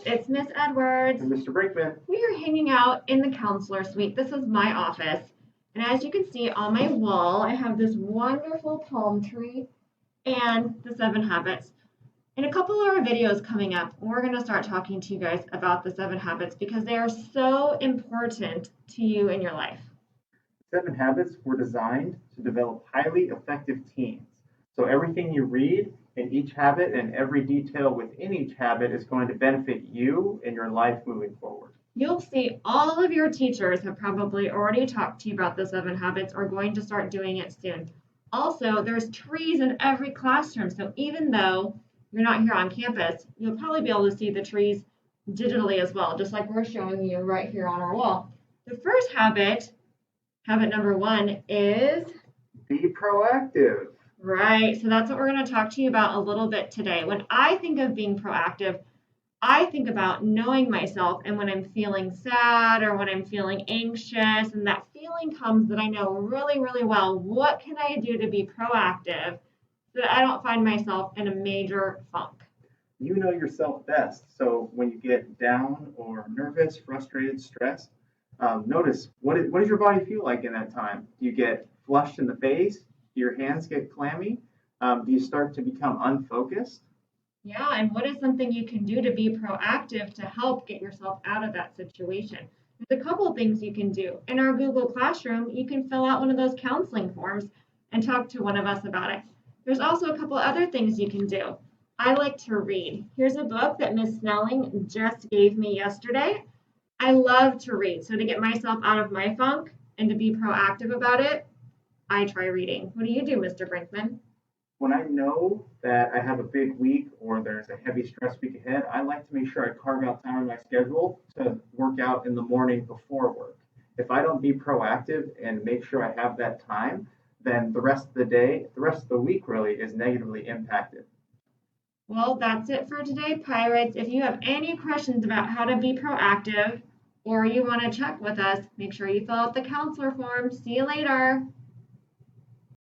it's Miss Edwards. And Mr. Brinkman. We are hanging out in the counselor suite. This is my office. And as you can see on my wall, I have this wonderful palm tree and the 7 habits. In a couple of our videos coming up, we're going to start talking to you guys about the 7 habits because they are so important to you in your life. 7 habits were designed to develop highly effective teens. So everything you read in each habit and every detail within each habit is going to benefit you in your life moving forward. You'll see all of your teachers have probably already talked to you about the 7 habits or going to start doing it soon. Also, there's trees in every classroom, so even though you're not here on campus, you'll probably be able to see the trees digitally as well, just like we're showing you right here on our wall. The first habit number 1, is be proactive. Right, so that's what we're going to talk to you about a little bit today. When I think of being proactive, I think about knowing myself, and when I'm feeling sad or when I'm feeling anxious and that feeling comes that I know really, really well, what can I do to be proactive so that I don't find myself in a major funk? You know yourself best. So when you get down or nervous, frustrated, stressed, notice what does your body feel like in that time? Do you get flushed in the face? Do your hands get clammy? Do you start to become unfocused? Yeah, and what is something you can do to be proactive to help get yourself out of that situation? There's a couple of things you can do. In our Google Classroom, you can fill out one of those counseling forms and talk to one of us about it. There's also a couple other things you can do. I like to read. Here's a book that Miss Snelling just gave me yesterday. I love to read. So to get myself out of my funk and to be proactive about it, I try reading. What do you do, Mr. Brinkman? When I know that I have a big week or there's a heavy stress week ahead, I like to make sure I carve out time in my schedule to work out in the morning before work. If I don't be proactive and make sure I have that time, then the rest of the day, the rest of the week really is negatively impacted. Well, that's it for today, Pirates. If you have any questions about how to be proactive or you want to check with us, make sure you fill out the counselor form. See you later.